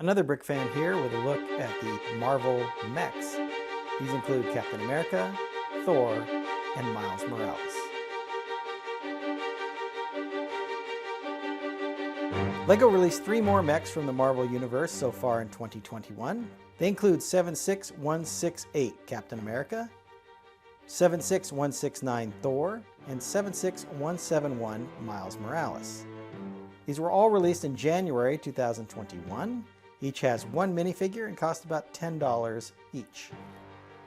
Another brick fan here with a look at the Marvel Mechs. These include Captain America, Thor, and Miles Morales. LEGO released 3 more mechs from the Marvel Universe so far in 2021. They include 76168 Captain America, 76169 Thor, and 76171 Miles Morales. These were all released in January 2021. Each has one minifigure and cost about $10 each.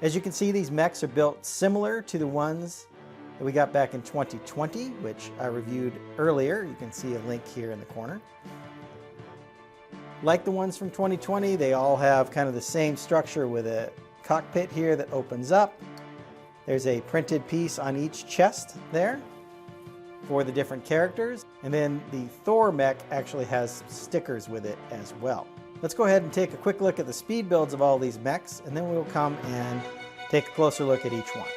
As you can see, these mechs are built similar to the ones that we got back in 2020, which I reviewed earlier. You can see a link here in the corner. Like the ones from 2020, they all have kind of the same structure with a cockpit here that opens up. There's a printed piece on each chest there for the different characters. And then the Thor mech actually has stickers with it as well. Let's go ahead and take a quick look at the speed builds of all these mechs, and then we'll come and take a closer look at each one.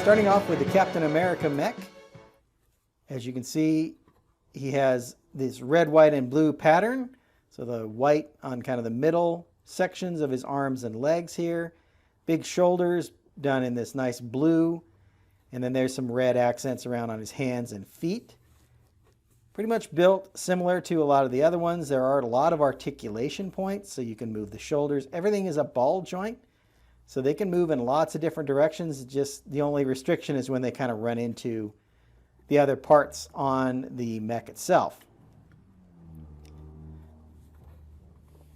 Starting off with the Captain America mech. As you can see, he has this red, white, and blue pattern. So the white on kind of the middle sections of his arms and legs here. Big shoulders done in this nice blue. And then there's some red accents around on his hands and feet. Pretty much built similar to a lot of the other ones. There are a lot of articulation points, so you can move the shoulders. Everything is a ball joint. So they can move in lots of different directions. Just the only restriction is when they kind of run into the other parts on the mech itself.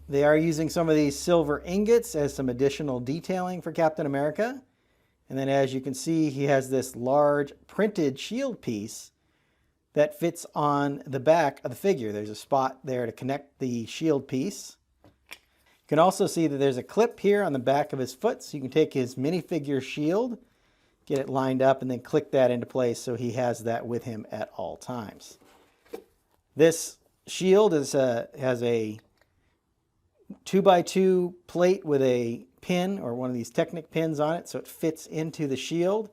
They are using some of these silver ingots as some additional detailing for Captain America. And then as you can see, he has this large printed shield piece that fits on the back of the figure. There's a spot there to connect the shield piece. You can also see that there's a clip here on the back of his foot, so you can take his minifigure shield, get it lined up, and then click that into place so he has that with him at all times. This shield has a 2x2 plate with a pin or one of these Technic pins on it, so it fits into the shield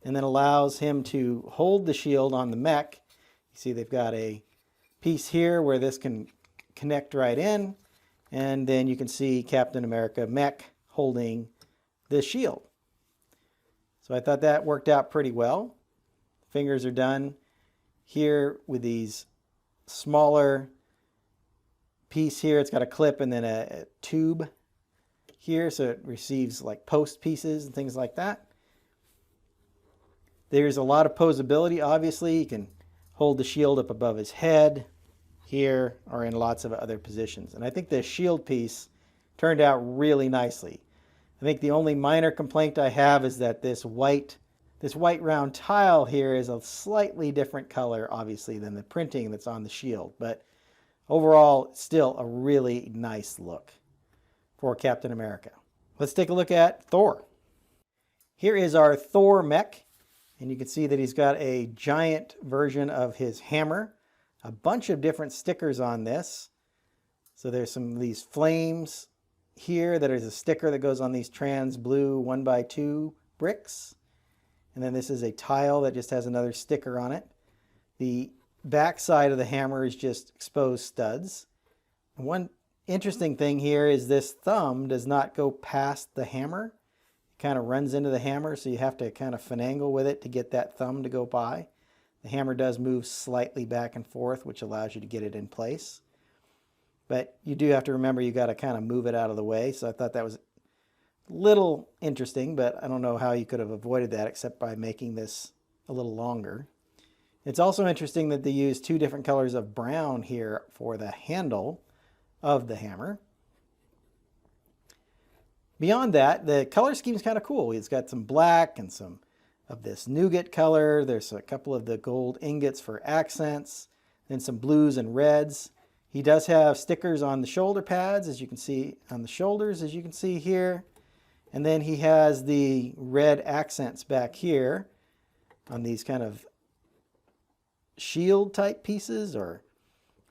and then allows him to hold the shield on the mech. You see they've got a piece here where this can connect right in, and then you can see Captain America mech holding this shield. So I thought that worked out pretty well. Fingers are done here with these smaller piece here. It's got a clip and then a tube here, so it receives like post pieces and things like that. There's a lot of posability, obviously. You can hold the shield up above his head here or in lots of other positions. And I think the shield piece turned out really nicely. I think the only minor complaint I have is that this white round tile here is a slightly different color, obviously, than the printing that's on the shield. But overall, still a really nice look for Captain America. Let's take a look at Thor. Here is our Thor mech, and you can see that he's got a giant version of his hammer, a bunch of different stickers on this. So there's some of these flames here that is a sticker that goes on these trans blue 1x2 bricks. And then this is a tile that just has another sticker on it. The back side of the hammer is just exposed studs. And one interesting thing here is this thumb does not go past the hammer. It kind of runs into the hammer, so you have to kind of finagle with it to get that thumb to go by. The hammer does move slightly back and forth, which allows you to get it in place. But you do have to remember you got to kind of move it out of the way. So I thought that was a little interesting, but I don't know how you could have avoided that except by making this a little longer. It's also interesting that they use two different colors of brown here for the handle of the hammer. Beyond that, the color scheme is kind of cool. It's got some black and some of this nougat color. There's a couple of the gold ingots for accents, then some blues and reds. He does have stickers on the shoulder pads, as you can see on the shoulders, as you can see here. And then he has the red accents back here on these kind of shield type pieces or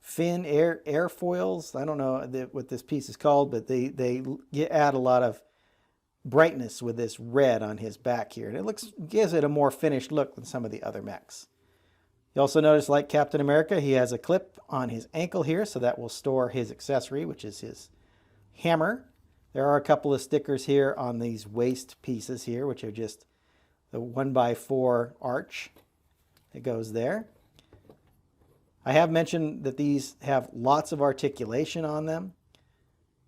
fin airfoils. I don't know what this piece is called, but they add a lot of brightness with this red on his back here. And it gives it a more finished look than some of the other mechs. You also notice, like Captain America, he has a clip on his ankle here, so that will store his accessory, which is his hammer. There are a couple of stickers here on these waist pieces here, which are just the 1x4 arch that goes there. I have mentioned that these have lots of articulation on them,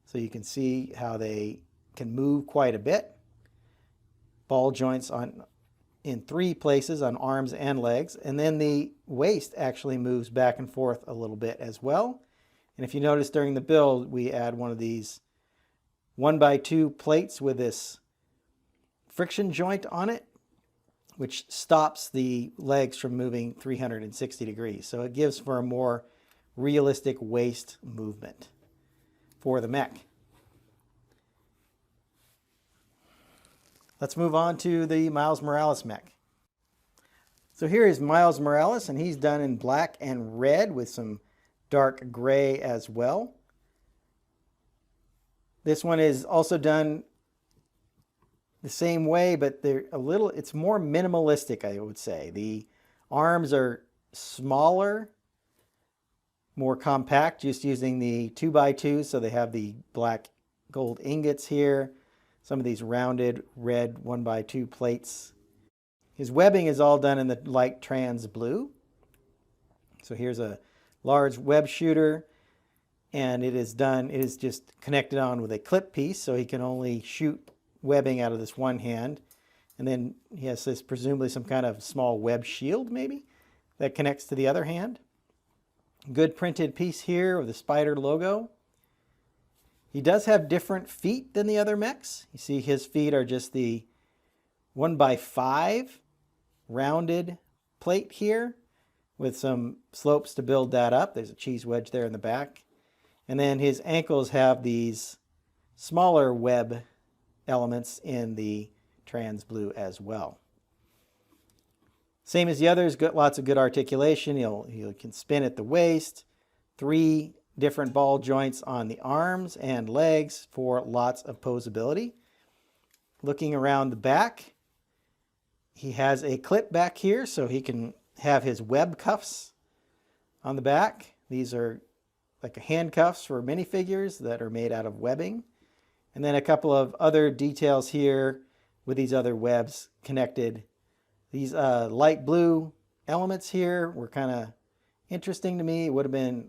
so you can see how they can move quite a bit. Ball joints in 3 places on arms and legs, and then the waist actually moves back and forth a little bit as well. And if you notice during the build, we add one of these 1x2 plates with this friction joint on it, which stops the legs from moving 360 degrees. So it gives for a more realistic waist movement for the mech. Let's move on to the Miles Morales mech. So here is Miles Morales, and he's done in black and red with some dark gray as well. This one is also done the same way, but it's more minimalistic, I would say. The arms are smaller, more compact, just using the 2x2, so they have the black gold ingots here, some of these rounded red 1x2 plates. His webbing is all done in the light trans blue. So here's a large web shooter, and it is just connected on with a clip piece, so he can only shoot webbing out of this one hand. And then he has this, presumably some kind of small web shield maybe, that connects to the other hand. Good printed piece here with the spider logo. He does have different feet than the other mechs. You see his feet are just the 1x5 rounded plate here. with some slopes to build that up. There's a cheese wedge there in the back. And then his ankles have these smaller web elements in the trans blue as well. Same as the others, got lots of good articulation. He can spin at the waist, 3 different ball joints on the arms and legs for lots of posability. Looking around the back, he has a clip back here so he can have his web cuffs on the back. These are like handcuffs for minifigures that are made out of webbing. And then a couple of other details here with these other webs connected. These light blue elements here were kind of interesting to me. It would have been,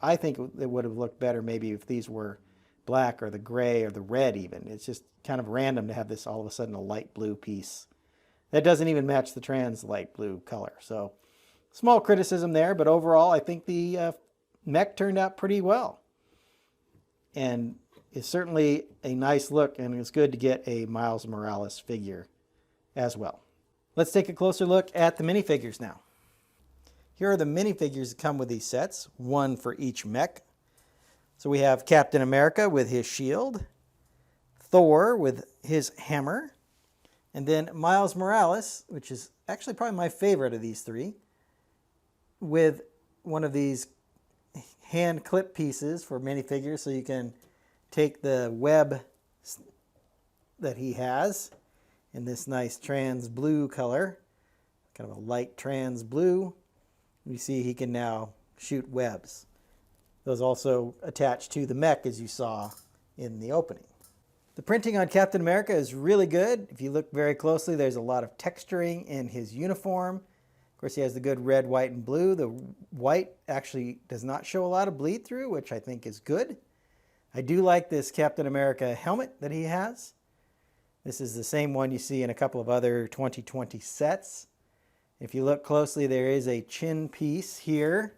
I think it would have looked better maybe if these were black or the gray or the red even. It's just kind of random to have this all of a sudden a light blue piece. That doesn't even match the trans light blue color. So small criticism there, but overall I think the mech turned out pretty well. And it's certainly a nice look, and it's good to get a Miles Morales figure as well. Let's take a closer look at the minifigures now. Here are the minifigures that come with these sets, one for each mech. So we have Captain America with his shield, Thor with his hammer, and then Miles Morales, which is actually probably my favorite of these 3, with one of these hand clip pieces for minifigures, so you can take the web that he has in this nice trans blue color, kind of a light trans blue. You see he can now shoot webs. Those also attach to the mech, as you saw in the opening. The printing on Captain America is really good. If you look very closely, there's a lot of texturing in his uniform. Of course, he has the good red, white, and blue. The white actually does not show a lot of bleed through, which I think is good. I do like this Captain America helmet that he has. This is the same one you see in a couple of other 2020 sets. If you look closely, there is a chin piece here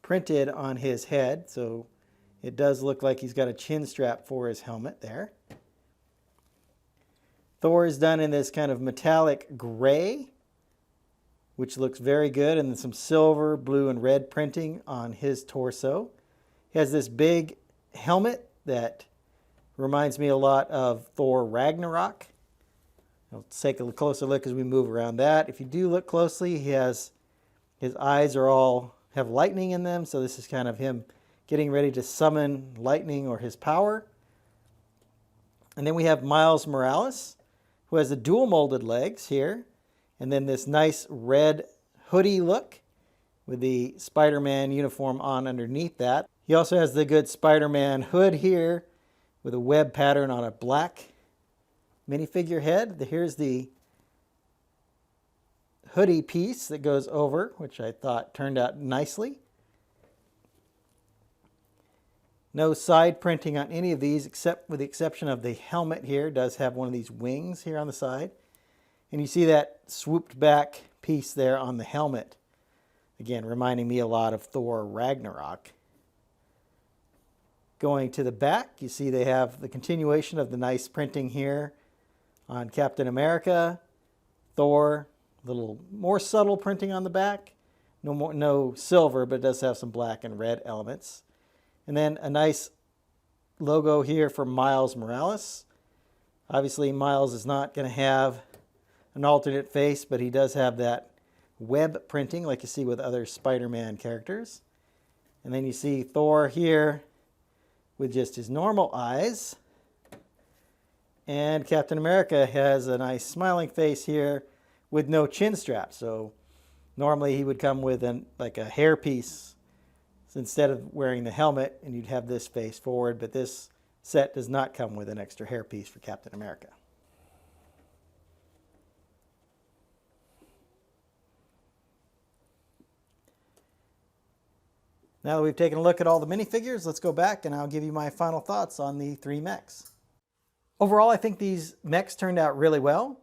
printed on his head, so it does look like he's got a chin strap for his helmet there. Thor is done in this kind of metallic gray, which looks very good, and then some silver, blue, and red printing on his torso. He has this big helmet that reminds me a lot of Thor Ragnarok. I'll take a closer look as we move around that. If you do look closely, his eyes have lightning in them, so this is kind of him getting ready to summon lightning or his power. And then we have Miles Morales, who has the dual molded legs here, and then this nice red hoodie look with the Spider-Man uniform on underneath that. He also has the good Spider-Man hood here with a web pattern on a black minifigure head. Here's the hoodie piece that goes over, which I thought turned out nicely. No side printing on any of these, except with the exception of the helmet here. It does have one of these wings here on the side. And you see that swooped back piece there on the helmet. Again, reminding me a lot of Thor Ragnarok. Going to the back, you see they have the continuation of the nice printing here on Captain America, Thor, a little more subtle printing on the back. No silver, but it does have some black and red elements. And then a nice logo here for Miles Morales. Obviously, Miles is not going to have an alternate face, but he does have that web printing like you see with other Spider-Man characters. And then you see Thor here with just his normal eyes. And Captain America has a nice smiling face here with no chin strap. So normally he would come with like a hairpiece instead of wearing the helmet, and you'd have this face forward, but this set does not come with an extra hairpiece for Captain America. Now that we've taken a look at all the minifigures, let's go back and I'll give you my final thoughts on the 3 mechs. Overall, I think these mechs turned out really well.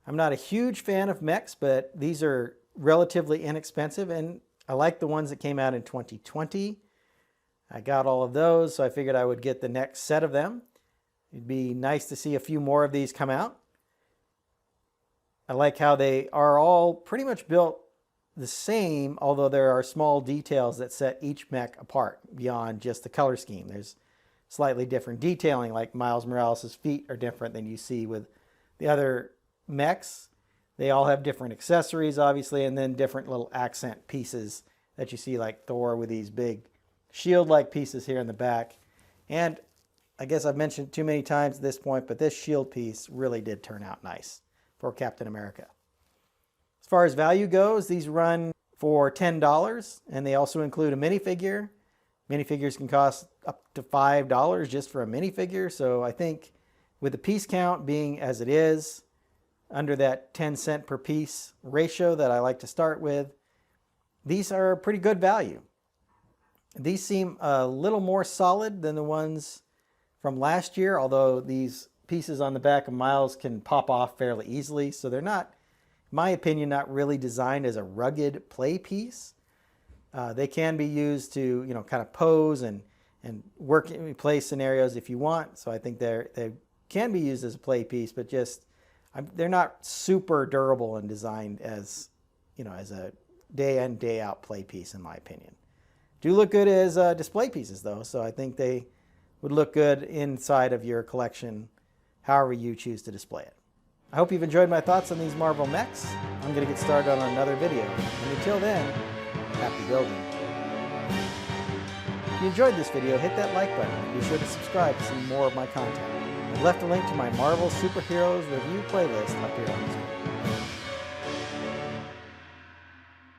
I'm not a huge fan of mechs, but these are relatively inexpensive, and I like the ones that came out in 2020. I got all of those, so I figured I would get the next set of them. It'd be nice to see a few more of these come out. I like how they are all pretty much built the same, although there are small details that set each mech apart beyond just the color scheme. There's slightly different detailing, like Miles Morales' feet are different than you see with the other mechs. They all have different accessories, obviously, and then different little accent pieces that you see, like Thor with these big shield-like pieces here in the back. And I guess I've mentioned too many times at this point, but this shield piece really did turn out nice for Captain America. As far as value goes, these run for $10, and they also include a minifigure. Minifigures can cost up to $5 just for a minifigure, so I think with the piece count being as it is, under that 10 cent per piece ratio that I like to start with, these are a pretty good value. These seem a little more solid than the ones from last year, although these pieces on the back of Miles can pop off fairly easily, so they're not, in my opinion, not really designed as a rugged play piece. They can be used to, kind of pose and work in play scenarios if you want. So I think they can be used as a play piece, but they're not super durable and designed as, as a day in, day out play piece, in my opinion. Do look good as display pieces though, so I think they would look good inside of your collection, however you choose to display it. I hope you've enjoyed my thoughts on these Marvel mechs. I'm going to get started on another video, and until then, happy building. If you enjoyed this video, hit that like button and be sure to subscribe to see more of my content. I've left a link to my Marvel Superheroes review playlist up here on the screen.